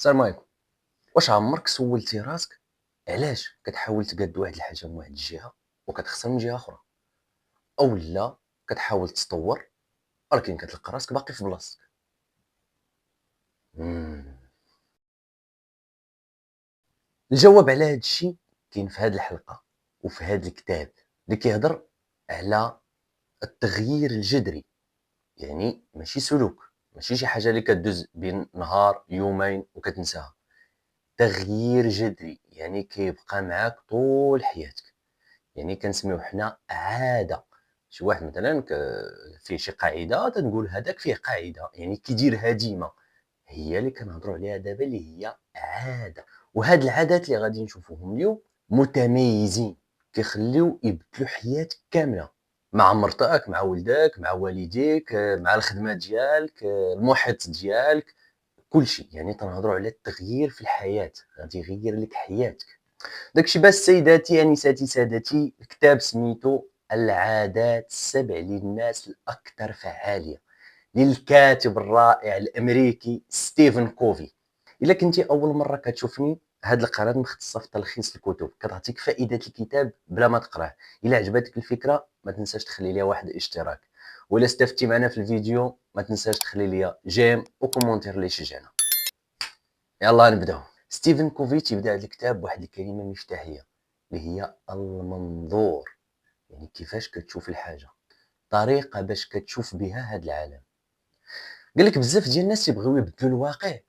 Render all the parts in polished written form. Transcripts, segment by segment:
السلام عليكم. واش عمرك سولتي راسك علاش كتحاول تقاد واحد الحاجه من واحد الجهه وكتخسر من جهه اخرى، او لا كتحاول تطور ولكن كتلقى راسك باقي في بلاصتك؟ مم. الجواب على هذا الشيء كاين في هذه الحلقه وفي هذا الكتاب اللي كيهضر على التغيير الجذري. يعني ماشي سلوك، ماشي شي حاجه اللي كدوز بين نهار يومين وكتنساها. تغيير جذري يعني كيبقى معاك طول حياتك. يعني كنسميوه حنا عاده. شي واحد مثلا فيه شي قاعده تنقول هذاك فيه قاعده، يعني كيديرها ديما. هي اللي كنهضروا عليها دابا اللي هي عاده. وهاد العادات اللي غادي نشوفوهم اليوم متميزين، كيخليو يبدلوا حياتك كامله، مع مرتك، مع ولدك، مع والديك، مع الخدمه ديالك، المحيط ديالك، كلشي. يعني تنهضروا على التغيير في الحياه، غادي يغير لك حياتك. داكشي باش سيداتي انساتي سادتي، الكتاب سميتو العادات السبع للناس الاكثر فعاليه، للكاتب الرائع الامريكي ستيفن كوفي. الا كنتي اول مره كتشوفني، هاد القناه مختصه في تلخيص الكتب، كتعطيك فائده الكتاب بلا ما تقراه. الا عجبتك الفكره ما تنساش تخلي ليا واحد الاشتراك، ولا استفدتي معنا في الفيديو ما تنساش تخلي ليا جيم وكومونتير اللي يشجعنا. يلا نبداو. ستيفن كوفي تيبدا هذا الكتاب بواحد الكلمه مفتاحيه اللي هي المنظور. يعني كيفاش كتشوف الحاجه، طريقه باش كتشوف بها هذا العالم. قال لك بزاف ديال الناس تيبغيو يبدلوا الواقع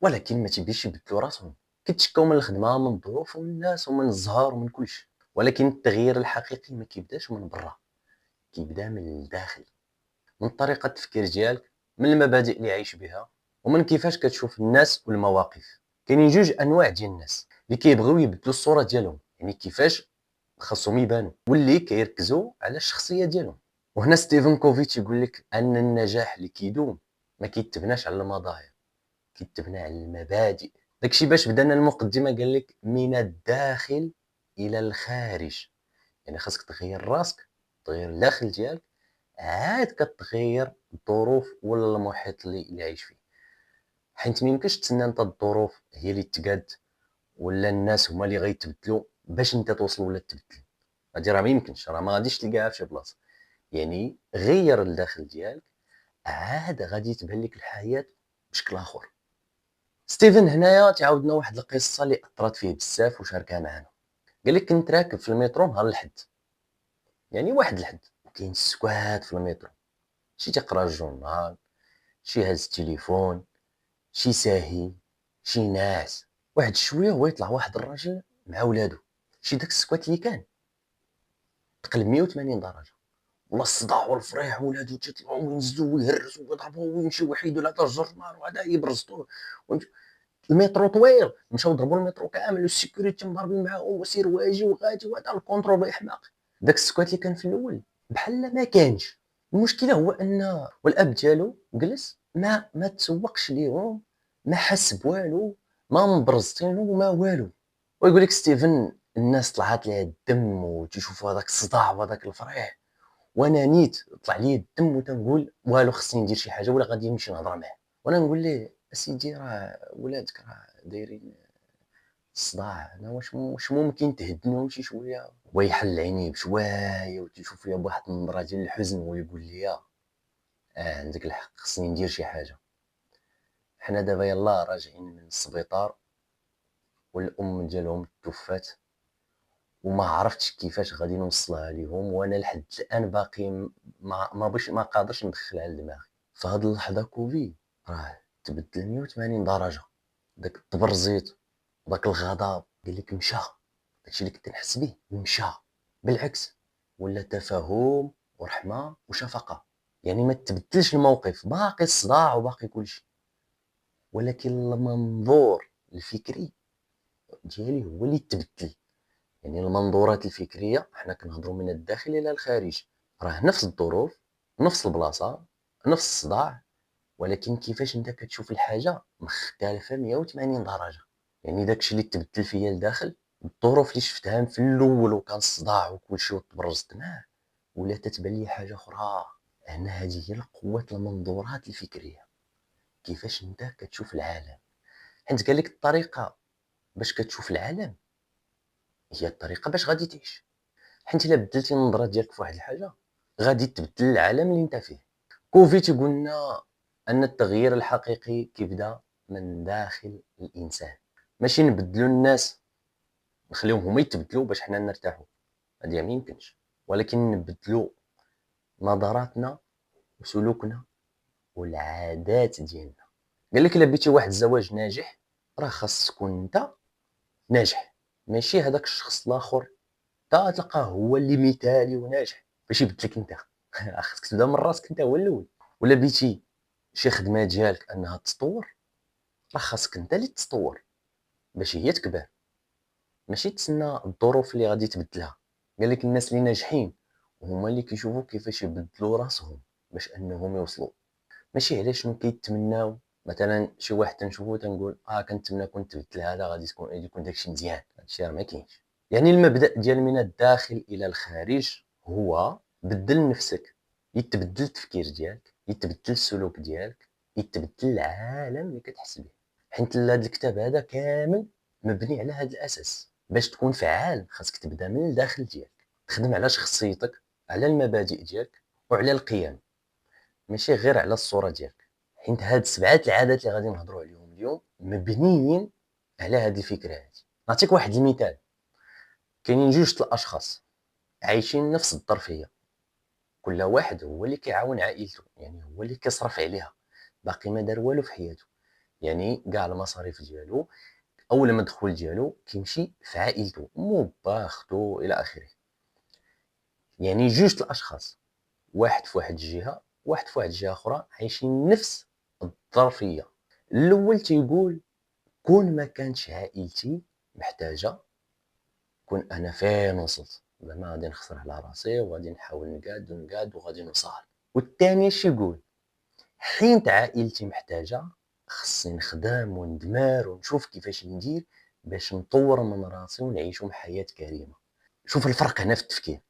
ولكن ما تيبيش يبدلوا راسهم. كيتشكاو من الخدمه، من الظروف، ومن الناس، ومن الزهر، ومن كلشي. ولكن التغيير الحقيقي ما كيبداش من برا، كيبدا من الداخل، من طريقه التفكير ديالك، من المبادئ اللي عايش بها، ومن كيفاش كتشوف الناس والمواقف. كاينين جوج انواع ديال الناس اللي كيبغيو يبدلوا الصوره ديالهم، يعني كيفاش خاصهم يبانوا، واللي كيركزوا على الشخصيه ديالهم. وهنا ستيفن كوفي تيقول لك ان النجاح اللي كيدوم ما كيتبناش على المظاهر، كيتبنى على المبادئ. داكشي باش بدانا المقدمه قال لك من الداخل الى الخارج. يعني خاصك تغير راسك، تغير الداخل ديالك، عاد كتغير الظروف ولا المحيط اللي عايش فيه. حيت ما يمكنش تسنى انت الظروف هي اللي تقاد ولا الناس هما اللي غيتبدلوا باش انت توصل ولا تبدل. هادي راه ما يمكنش، راه ما غاديش تلقاها في شي بلاصه. يعني غير الداخل ديالك، عاد غادي تبان لك الحياه بشكل اخر. ستيفن هنايا تعاودنا واحد القصه اللي اثرت فيه بزاف وشاركها معنا. قال لك كنت راكب في المترو نهار الحد، يعني واحد الحد، وكاين السكوات في المترو. شي تيقرا الجورنال، شي هاز التليفون، شي ساهي، شي ناعس. واحد شويه هو يطلع واحد الراجل مع ولادو. شي داك السكوات اللي كان تقلب 180 درجه، والله الصداع والفريح، ولادو تيطلعوا وينزلوا ويهرسوا ويضربوا ويمشيو ويحيدوا لهذا الجرنال وهذا يبرزطوا. المترو طويل، مشاو ضربوا المترو كامل والسيكوريتي مضاربين معاهم وسير واجي وغادي وهذا الكونترول بيحماق. داك السكوات اللي كان في الاول بحال ما كانش. المشكله هو ان والاب ديالو جلس ما تسوقش ليهم، ما حس بوالو، ما مبرزطينو ما والو. ويقول لك ستيفن الناس طلعت ليها الدم وتشوفوا هذاك الصداع وهذاك الفريح، وانا نيت طلع لي الدم وتنقول والو، خصني ندير شي حاجه ولا غادي نمشي نهضر معاه. وانا نقول ليه اسيدي راه ولادك راه دايرين الصداع، انا واش ممكن تهدنهم شي شويه؟ ويحل عينيه بشويه وتشوف فيها بواحد النظره ديال الحزن ويقول لي عندك الحق، خصني ندير شي حاجه. حنا دابا يلاه راجعين من السبيطار والام ديالهم توفات، وما عرفتش كيفاش غادي نوصلها ليهم، وانا لحد الان باقي ما قادرش ندخلها لدماغي. في هاد اللحظه كوفي راه تبدل 180 درجه. داك التبرزيط وداك الغضب قال لك مشى، داكشي اللي كنت نحس به مشى. بالعكس، ولا تفاهم ورحمه وشفقه. يعني ما تبدلش الموقف، باقي الصداع وباقي كلشي، ولكن المنظور الفكري ديالي هو اللي تبدل. يعني المنظورات الفكريه حنا كنهضروا من الداخل الى الخارج. راه نفس الظروف، نفس البلاصه، نفس الصداع، ولكن كيفاش انت كتشوف الحاجه مختلفه 180 درجه. يعني داكشي اللي تبدل فيا لداخل، الظروف اللي شفتها في الاول وكان الصداع وكلشي وتبرزت معاه، ولا تتبان لي حاجه اخرى. هنا هذه هي قوه المنظورات الفكريه، كيفاش انت كتشوف العالم. حيت قال لك الطريقة باش كتشوف العالم هي الطريقة باش غادي تعيش، حيت إلا بدلتي النظرة ديالك في واحد الحاجة غادي تبدل العالم اللي انت فيه. كوفي تيقول لنا أن التغيير الحقيقي كيبدا من داخل الإنسان، ماشي نبدلو الناس نخليهم هما يتبدلوا باش حنا نرتاحوا، هادي ما يمكنش، ولكن نبدلوا نظراتنا وسلوكنا والعادات ديالنا. قال لك الا بغيتي واحد الزواج ناجح راه خاص تكون انت ناجح، ماشي هذاك الشخص الاخر تا تلقاه هو اللي مثالي وناجح باش يبدلك انت. خاصك تبدا من راسك انت هو الاول. ولا بغيتي شي خدمه ديالك انها تطور راه خاصك انت اللي تطور باش هي تكبر، ماشي تسنى الظروف اللي غادي تبدلها. قال لك الناس اللي ناجحين هما اللي كيشوفوا كيفاش يبدلوا راسهم باش انهم يوصلوا، ماشي على شنو كيتمناو. مثلا شي واحد تنشوفو تنقول كنتمنى كنت تبدل هذا غادي يكون داكشي مزيان، هادشي راه ما كاينش. يعني المبدا ديال من الداخل الى الخارج هو بدل نفسك، يتبدل التفكير ديالك، يتبدل السلوك ديالك، يتبدل العالم اللي كتحس به. حيت هذا الكتاب هذا كامل مبني على هذا الاساس. باش تكون فعال خاصك تبدا من الداخل ديالك، تخدم على شخصيتك، على المبادئ ديالك وعلى القيم، ماشي غير على الصوره ديالك. حيت هاد 7 العادات اللي غادي نهضروا عليهم اليوم مبنيين على هذه الفكره هذه. نعطيك واحد المثال. كاينين جوج الاشخاص عايشين نفس الظرفيه، كل واحد هو اللي كيعاون عائلته، يعني هو اللي كيصرف عليها، باقي ما دار والو في حياته، يعني كاع المصاريف ديالو اول ما الدخول ديالو كيمشي في عائلته، مو باختو الى اخره. يعني جوج الاشخاص، واحد في واحد الجهه واحد في واحد الجهه اخرى، عايشين نفس الظرفيه. الاول تيقول كون ما كانتش عائلتي محتاجه كون انا فين وصلت، زعما غادي نخسر على راسي وغادي نحاول نقاد ونقاد وغادي نوصل. والثاني اش يقول؟ حين عائلتي محتاجه خصني نخدم وندمر ونشوف كيفاش ندير باش نطور من راسي ونعيشوا حياه كريمه. شوف الفرق هنا في التفكير.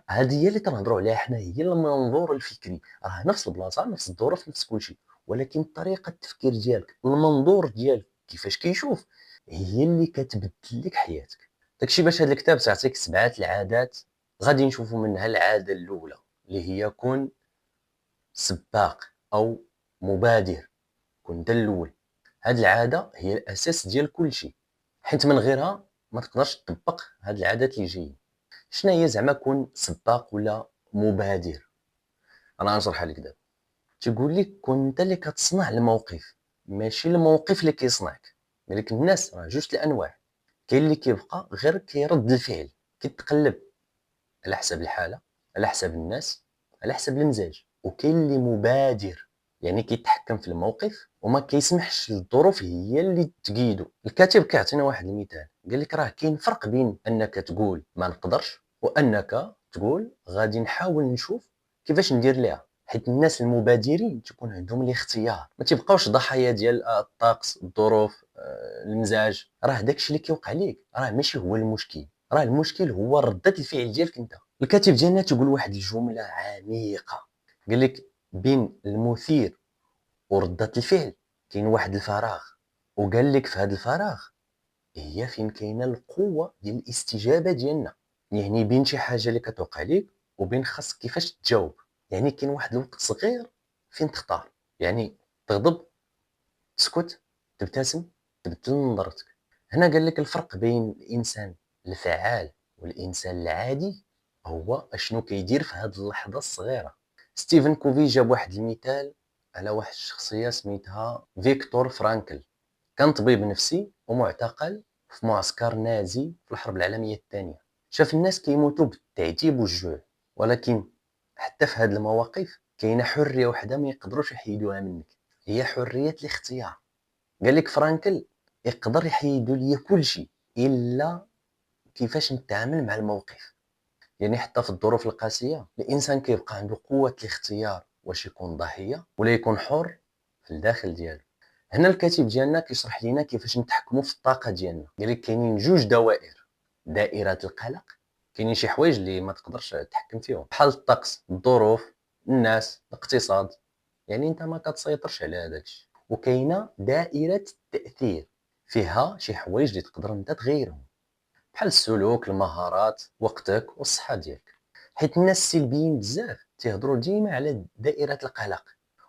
هذه هي اللي كنهضروا عليها حنا، هي المنظور الفكري، راه نفس البلاصه نفس الظروف نفس كل شيء، ولكن طريقه التفكير ديالك المنظور ديالك كيفاش كيشوف هي اللي كتبدل لك حياتك. داكشي باش هذا الكتاب تعطيك 7 العادات. غادي نشوفوا منها العاده الاولى اللي هي كن سباق او مبادر، كن انت الاول. هاد العاده هي الاساس ديال كل شيء، حيت من غيرها ما تقدرش تطبق هاد العادات اللي جايين. شنو هي زعما كون سباق ولا مبادر؟ انا غنشرحها لك دابا. تيقول لك كون انت اللي كتصنع الموقف، ماشي الموقف اللي كيصنعك. ملك الناس راه جوج الانواع، كاين اللي كيبقى غير كيرد الفعل، كيتقلب على حسب الحاله، على حسب الناس، على حسب المزاج. وكاين اللي مبادر، يعني كيتحكم في الموقف وما كيسمحش للظروف هي اللي تقيدو. الكاتب كيعطينا واحد المثال، قال لك راه كاين فرق بين انك تقول ما نقدرش وانك تقول غادي نحاول نشوف كيفاش ندير ليها. حيت الناس المبادرين تكون عندهم الاختيار، ما تبقاوش ضحايا ديال الطقس، الظروف، المزاج. راه داكشي اللي كيوقع ليك راه ماشي هو المشكل، راه المشكل هو ردة الفعل ديالك انت. الكاتب ديالنا تيقول واحد الجمله عميقه، قال لك بين المثير وردة الفعل كاين واحد الفراغ، وقال لك في هذا الفراغ هي فين كاينه القوه ديال الاستجابه ديالنا. يعني بين شي حاجه اللي كتوقع لك وبين خاصك كيفاش تجاوب. يعني كاين واحد الوقت صغير فين تختار، يعني تغضب، تسكت، تبتسم، تبدل نظرتك. هنا قال لك الفرق بين الانسان الفعال والانسان العادي هو اشنو كيدير في هذه اللحظه الصغيره. ستيفن كوفي جاب واحد المثال على واحد الشخصيه سميتها فيكتور فرانكل. كان طبيب نفسي ومعتقل في معسكر نازي في الحرب العالميه الثانيه. شاف الناس كيموتوا بالتعذيب والجوع، ولكن حتى في هذه المواقف كاينه حريه وحده ما يقدروش يحيدوها منك، هي حريه الاختيار. قال لك فرانكل يقدر يحيدوا لي كل شيء الا كيفاش نتعامل مع الموقف. يعني حتى في الظروف القاسيه الانسان كيبقى عنده قوه الاختيار، واش يكون ضحيه ولا يكون حر في الداخل ديالو. هنا الكاتب ديالنا كيشرح لنا كيفاش نتحكموا في الطاقه ديالنا. قال لك كاينين جوج دوائر، دائره القلق، كاينين شي حوايج اللي ما تقدرش تتحكم فيهم بحال الطقس، الظروف، الناس، الاقتصاد، يعني انت ما كتسيطرش على هذاك الشيء. وكاينه دائره التاثير، فيها شي حوايج اللي تقدر انت تغيرهم، بحال السلوك، المهارات، وقتك والصحه ديالك. حيت الناس السلبيين بزاف تيهضروا ديما على دائره القلق،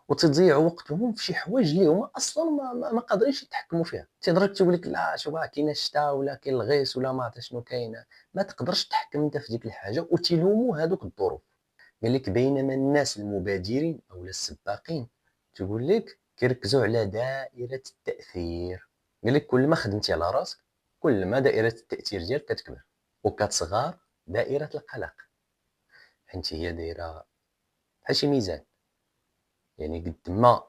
وتضيعوا وقتهم في شي حوايج اللي هما اصلا ما قادرينش يتحكموا فيها. تيقول لك لا شوف كاين الشتاء ولا كاين الغيس ولا ما عرفت شنو كاين، ما تقدرش تحكم انت في ديك الحاجه، وتلوموا هذوك الظروف. قال لك بينما الناس المبادرين او السباقين تقول لك كيركزوا على دائره التاثير. قال لك كل ما خدمتي على راسك كل ما دائره التاثير ديالك كتكبر، وكتصغر دائره القلق، حيت هي دايره بحال شي ميزان. يعني قد ما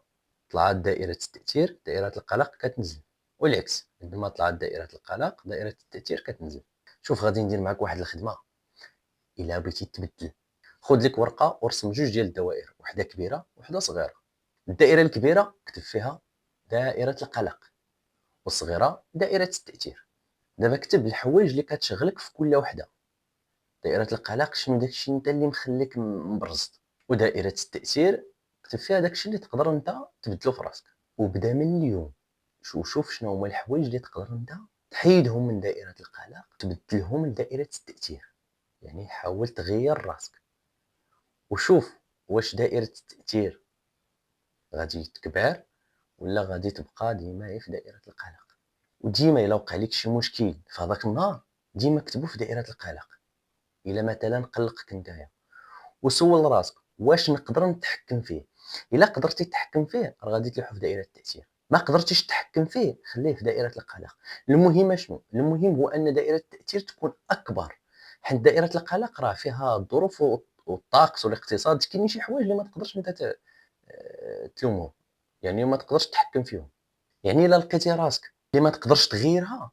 طلعت دائره التاثير دائره القلق كتنزل، والعكس قد ما طلعت دائره القلق دائره التاثير كتنزل. شوف غادي ندير معك واحد الخدمه. الا بغيتي تبدل، خذ لك ورقه ورسم جوج ديال الدوائر، وحده كبيره وحده صغيره. الدائره الكبيره اكتب فيها دائره القلق، والصغيره دائره التاثير. دابا كتب الحوايج اللي كتشغلك في كل وحده. دائره القلق شنو داكشي انت اللي مخليك مبرزط، ودائره التاثير كتب فيها داكشي اللي تقدر انت تبدلو في راسك. وبدا من اليوم شوف شنو هما الحوايج اللي تقدر انت تحيدهم من دائره القلق تبدلهم لدائره التاثير. يعني حاول تغير راسك، وشوف واش دائرة التأثير غادي تكبر ولا غادي تبقى ديما هي في دائرة القلق. وديما الا وقع لك شي مشكل في هذاك النهار ديما كتبو في دائرة القلق. الا مثلا قلقك نتايا وسول راسك واش نقدر نتحكم فيه. الا قدرتي تتحكم فيه راه غادي تلوحو في دائرة التأثير. ما قدرتيش تتحكم فيه خليه في دائرة القلق. المهم شنو؟ المهم هو ان دائرة التأثير تكون اكبر، حيت دائرة القلق راه فيها الظروف والطقس والاقتصاد. كاينين شي حوايج اللي ما تقدرش انت تلومهم، يعني ما تقدرش تتحكم فيهم. يعني الا لقيتي راسك اللي ما تقدرش تغيرها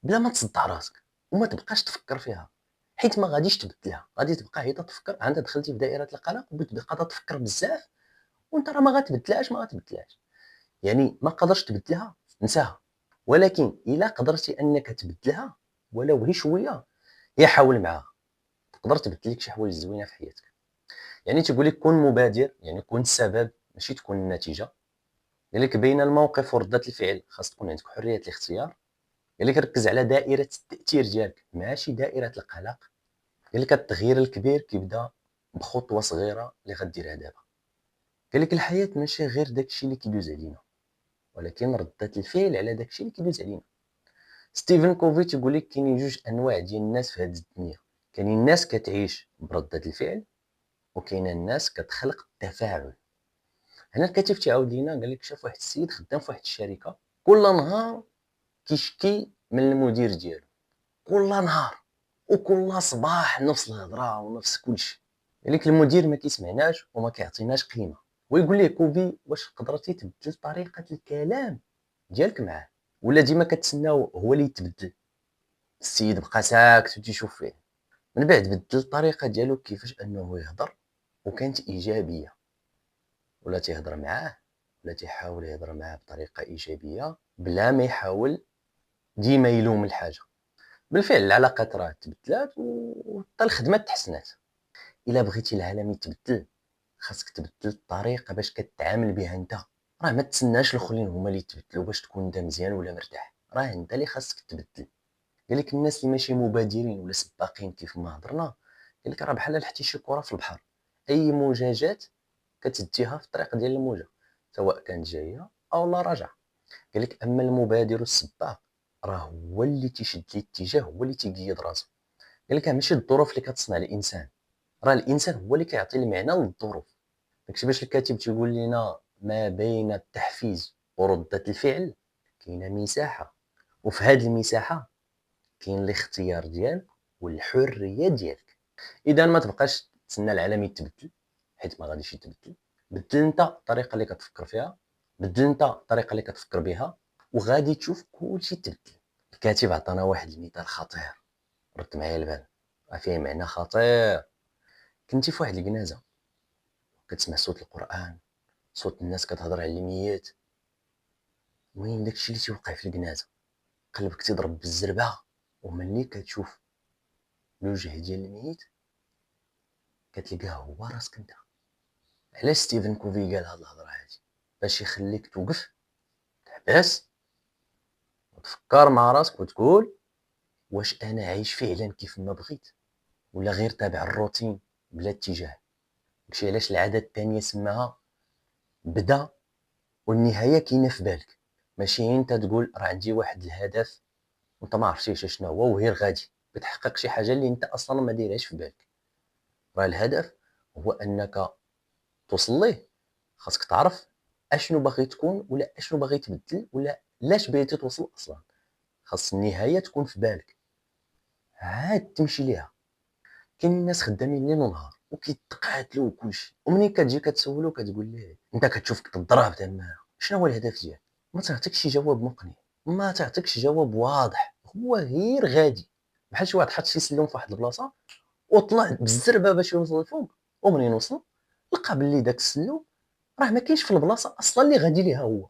بلا ما تصدع راسك وما تبقاش تفكر فيها، حيت ما غاديش تبدلها، غادي تبقى هي تفكر انت دخلتي في دائره القلق وبتبقى تفكر بزاف، وانت راه ما غتبدلهاش ما غتبدلهاش. يعني ما قدرش تبدلها نساها. ولكن الا قدرتي انك تبدلها ولو غير شويه، يا حاول معاها تقدر تبدل لك شي حوايج زوينه في حياتك. يعني تيقول لك كون مبادر، يعني كون السبب ماشي تكون النتيجه. قال لك بين الموقف وردة الفعل خاص تكون عندك حرية الاختيار. قال لك ركز على دائرة التأثير ديالك ماشي دائرة القلق. قال لك التغيير الكبير كيبدا بخطوة صغيرة اللي غديرها دابا. قال لك الحياة ماشي غير داكشي اللي كيدوز علينا، ولكن ردة الفعل على داكشي اللي كيدوز علينا. ستيفن كوفي تيقول لك كاينين جوج انواع ديال الناس في هذه الدنيا. كاينين الناس كتعيش بردة الفعل، وكاين الناس كتخلق التفاعل. هنا الكاتب تيعاود لينا قال لك شاف واحد السيد خدام في واحد الشركه، كل نهار كيشكي من المدير ديالو، كل نهار وكل صباح نفس الهضره ونفس كلشي. قال لك المدير ما كيسمعناش وما كيعطيناش قيمه. ويقول ليه كوفي واش قدرتي تبدل طريقه الكلام ديالك معاه ولا ديما كتسناو هو اللي يتبدل؟ السيد بقى ساكت وتيشوف فيه. من بعد بدل الطريقه ديالو كيفاش انه يهضر، وكانت ايجابيه. ولا تيهضر معاه ولا تيحاول يهضر معاه بطريقه ايجابيه بلا ما يحاول ديما يلوم الحاجه. بالفعل العلاقات راه تبدلات وحتى الخدمه تحسنات. الا بغيتي العالم يتبدل خاصك تبدل الطريقه باش كتعامل بها انت. راه ما تسناش الاخرين هما اللي يتبدلوا باش تكون انت مزيان ولا مرتاح، راه انت اللي خاصك تبدل. قال لك الناس اللي ماشي مبادرين ولا سباقين كيف ما هضرنا، قال لك راه بحال حتى شي كره في البحر. اي موجات كتديها في الطريق ديال الموجه، سواء كانت جايه او لا راجعه. قال لك اما المبادر السباق راه هو اللي تيشد الاتجاه، هو اللي تيقيد راسو. قال لك ماشي الظروف اللي كتصنع الانسان، راه الانسان هو اللي كيعطي المعنى للظروف. داكشي باش الكاتب تيقول لنا ما بين التحفيز وردة الفعل كاينه مساحه، وفي هذه المساحه كاين الاختيار ديالك والحريه ديالك. اذا ما تبقاش تسنى العالم يتبدل، حيت ما غاديش يتبدل. بدل انت الطريقه اللي كتفكر فيها، بدل انت الطريقه اللي كتفكر بها، وغادي تشوف كلشي تبدل. الكاتب عطانا واحد المثال خطير رد معايا البال، فيه معنى خطير. كنتي في واحد الجنازه كتسمع صوت القران، صوت الناس كتهضر على الميت. المهم داكشي اللي تيوقع في الجنازه قلبك تيضرب بالزربه. وملي كتشوف الوجه ديال الميت كتلقاه هو راسك انت. علاش ستيفن كوفي قال هاد الهضره هادي؟ باش يخليك توقف تحبس وتفكر مع راسك وتقول واش انا عايش فعلا كيف ما بغيت ولا غير تابع الروتين بلا اتجاه. داكشي علاش العاده الثانيه سماها بدا والنهايه كاينه في بالك، ماشي انت تقول راه عندي واحد الهدف وانت ما عرفتيش شنو هو وغير غادي بتحقق شي حاجه اللي انت اصلا ما دايرهاش في بالك. راه الهدف هو انك توصل ليه، خاصك تعرف اشنو باغي تكون ولا اشنو باغي تبدل ولا لاش بغيتي توصل اصلا. خاص النهايه تكون في بالك عاد تمشي ليها. كاينين ناس خدامين ليل ونهار وكيتقاتلوا وكلشي، ومنين كتجي كتسولو كتقول ليه انت كتشوفك تضرب تما شنو هو الهدف ديالك، ما تعطيكش جواب مقنع، ما تعطيكش جواب واضح، هو غير غادي بحال شي واحد حط شي سلم في واحد البلاصه وطلع بالزربه باش يوصل لفوق، ومنين وصل لقى بلي داك السلم راه ما كاينش في البلاصه اصلا اللي غادي ليها هو.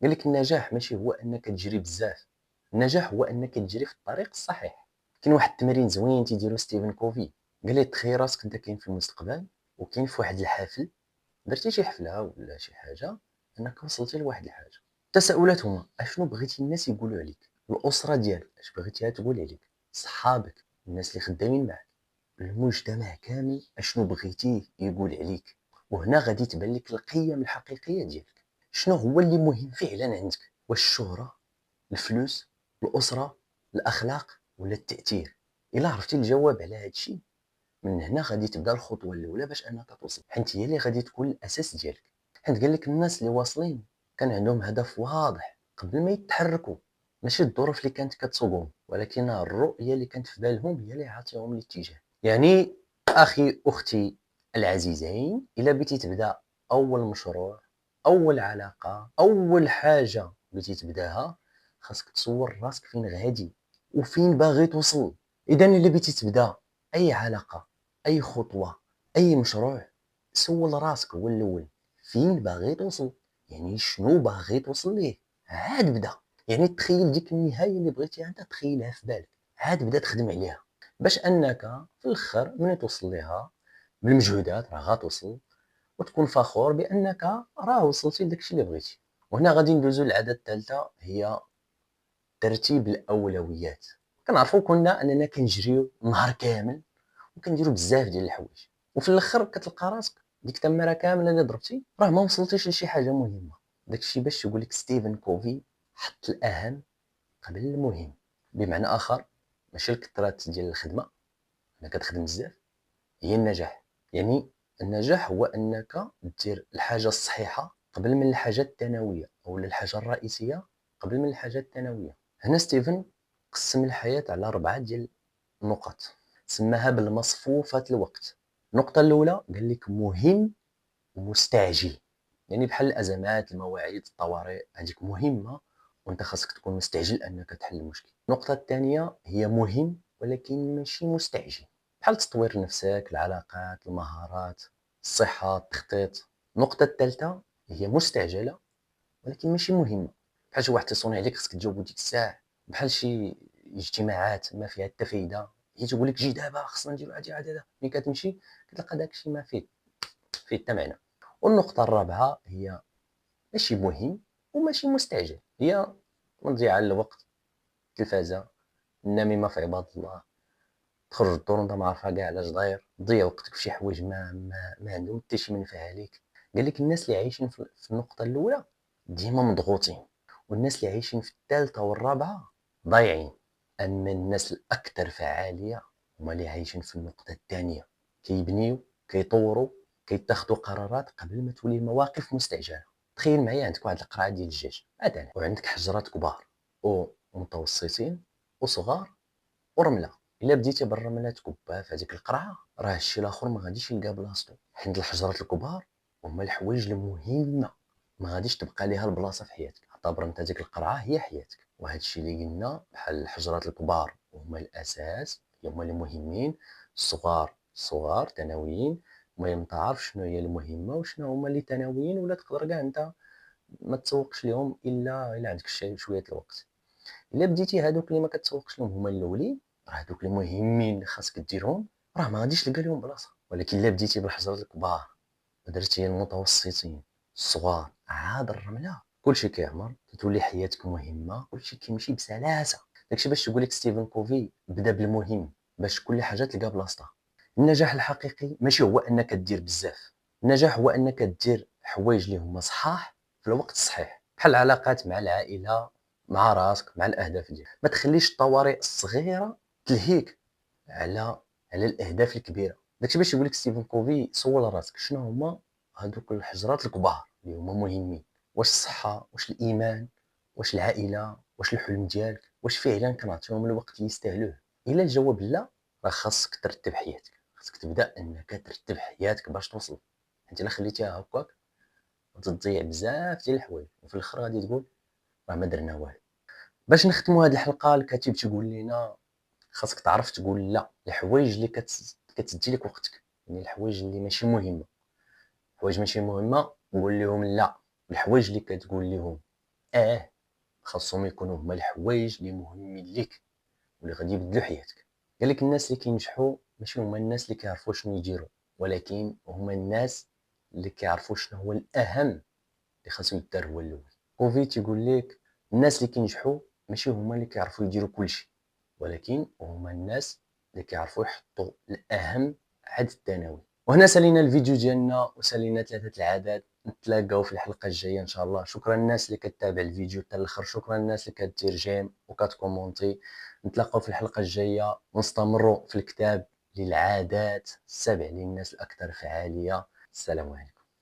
قال لك النجاح ماشي هو انك تجري بزاف، النجاح هو انك تجري في الطريق الصحيح. كاين واحد التمرين زوين تيديرو ستيفن كوفي، قال لي تخيل راسك انت كاين في المستقبل وكاين في واحد الحفل، درتي شي حفله ولا شي حاجه انك وصلتي لواحد الحاجه. التساؤلات هما اشنو بغيتي الناس يقولوا عليك، الاسره ديالك اش بغيتيها تقول عليك، صحابك الناس اللي خدامين معك، المجتمع كامل اشنو بغيتيه يقول عليك. وهنا غادي تبان لك القيم الحقيقيه ديالك، شنو هو اللي مهم فعلا عندك، واش الشهره، الفلوس، الاسره، الاخلاق ولا التاثير. الا عرفتي الجواب على هذا الشيء من هنا غادي تبدا الخطوه الاولى باش انك توصل، حيت هي اللي غادي تكون الاساس ديالك. حيت قال لك الناس اللي واصلين كان عندهم هدف واضح قبل ما يتحركوا، ماشي الظروف اللي كانت كتسوقهم ولكن الرؤيه اللي كانت في بالهم هي اللي عطيهم الاتجاه. يعني اخي اختي العزيزين، الا بغيتي تبدا اول مشروع، اول علاقه، اول حاجه بغيتي تبداها، خاصك تصور راسك فين غادي وفين باغي توصل. اذا الا بغيتي تبدا اي علاقه، اي خطوه، اي مشروع، سول راسك هو الاول فين باغي توصل، يعني شنو باغي توصل ليه، عاد بدا. يعني تخيل ديك النهايه اللي بغيتيها انت تخيلها في بالك، عاد بدا تخدم عليها باش انك في الاخر ملي توصل ليها بالمجهودات راه غاتوصل وتكون فخور بانك راه وصلتي لداكشي اللي بغيتي. وهنا غادي ندوزو للعاده الثالثه، هي ترتيب الاولويات. كنعرفوا كنا اننا كنجريو نهار كامل وكنديروا بزاف ديال الحوايج وفي الاخر كتلقى راسك ديك التماره كامله اللي ضربتي راه ما وصلتيش لشي حاجه مهمه. داكشي باش يقول لك ستيفن كوفي حط الاهم قبل المهم. بمعنى اخر ماشي الكثرات ديال الخدمه انك كتخدم بزاف هي النجاح. يعني النجاح هو انك دير الحاجه الصحيحه قبل من الحاجه الثانويه او الحاجه الرئيسيه قبل من الحاجه الثانويه. هنا ستيفن قسم الحياه على 4 ديال النقط، سماها بالمصفوفة الوقت. النقطة الأولى قال لك مهم ومستعجل، يعني بحال الأزمات، المواعيد، الطوارئ، هذيك مهمة وانت خاصك تكون مستعجل أنك تحل المشكل. النقطة الثانية هي مهم ولكن ماشي مستعجل، بحال تطوير نفسك، العلاقات، المهارات، الصحة، التخطيط. النقطة الثالثة هي مستعجلة ولكن ماشي مهمة، بحال شي واحد تيصوني عليك خاصك تجاوبو ديك الساعة، بحال شي اجتماعات ما فيها حتى فايدة، هي تقول لك جي دابا خصنا نديرو هادي هادي، ملي كتمشي كتلقى داكشي ما فيه حتى معنى. والنقطة الرابعة هي ماشي مهم وماشي مستعجل، هي مضيعة للوقت، التلفازة، النميمة في عباد الله، تخرج الدور وانت ما عارفها كاع علاش داير، تضيع وقتك في شي حوايج ما عندهم حتى شي منفعة عليك. قال لك الناس اللي عايشين في النقطة الأولى ديما مضغوطين، والناس اللي عايشين في الثالثة والرابعة ضايعين. أما الناس الأكثر فعالية هما اللي عايشين في النقطة الثانية، كيبنيو، كيطوروا، كيتخذوا قرارات قبل ما تولي المواقف مستعجلة. تخيل معايا عندك واحد القرعة ديال الدجاج مثلا وعندك حجرات كبار ومتوسطين وصغار ورملة. الا بديتي بالرمله تكبها في هذيك القرعه راه الشيء الاخر ما غاديش يلقى بلاصتو، حيت الحجرات الكبار هما الحوايج المهمه ما غاديش تبقى ليها البلاصه في حياتك. اعتبر انت هذيك القرعه هي حياتك، وهذا الشيء اللي قلنا بحال الحجرات الكبار هما الاساس، هما اللي مهمين، الصغار ثانويين. المهم تعرف شنو هي المهمه وشنو هما اللي ثانويين، ولا تقدر كاع انت ما تسوقش لهم الا عندك شويه الوقت. الا بديتي هادوك اللي ما كتسوقش لهم هما الاولين، راه هادوك المهمين اللي خاصك ديرهم راه ما غاديش تلقى لهم بلاصه. ولكن الا بديتي بالحجرات الكبار ودرتي المتوسطين الصغار عاد الرمله كلشي كيعمر، كتولي حياتك مهمه، كلشي كيمشي بسلاسه. داكشي باش تقول لك ستيفن كوفي بدا بالمهم باش كل حاجه تلقى بلاصتها. النجاح الحقيقي ماشي هو انك دير بزاف، النجاح هو انك دير حوايج اللي هما صحاح في الوقت الصحيح، بحال العلاقات مع العائله، مع راسك، مع الاهداف ديالك. ما تخليش الطوارئ الصغيره تلهيك على الاهداف الكبيره. داكشي باش يقول لك ستيفن كوفي سول راسك شنو هما هذوك الحجرات الكبار اللي هما مهمين. واش الصحه، واش الايمان، واش العائله، واش الحلم ديالك، واش فعلا كنعطيهم الوقت اللي يستاهلوه؟ الا الجواب لا، راه خاصك ترتب حياتك، خاصك تبدا انك ترتب حياتك باش توصل. انت الا خليتيها هكاك غتضيع بزاف ديال الحوايج وفي الاخر غادي تقول راه ما درنا والو. باش نختموا هذه الحلقه الكاتب تيقول لنا خاصك تعرف تقول لا لحوايج اللي كتدي لك وقتك، يعني الحوايج اللي ماشي مهمه. حوايج ماشي مهمه قول لهم لا، الحوايج اللي كتقول لهم خاصهم يكونوا هما الحوايج اللي مهمين ليك واللي غادي يبدلوا حياتك. قال لك الناس اللي كينجحوا ماشي هما الناس اللي كيعرفوا شنو يديروا، ولكن هما الناس اللي كيعرفوا شنو هو الاهم اللي خاصو يدار هو الاول. كوفي تيقول لك الناس اللي كينجحوا ماشي هما اللي كيعرفوا يديروا كلشي، ولكن هما الناس اللي كيعرفوا يحطوا الاهم عاد الثانوي. وهنا سالينا الفيديو ديالنا وسالينا 3 العادات. نتلاقاو في الحلقه الجايه ان شاء الله. شكرا للناس اللي كتابع الفيديو حتى الاخر، شكرا للناس اللي كدير جيم وكتكومونتي. نتلاقاو في الحلقه الجايه ونستمروا في الكتاب للعادات 7 للناس الاكثر فعاليه. السلام عليكم.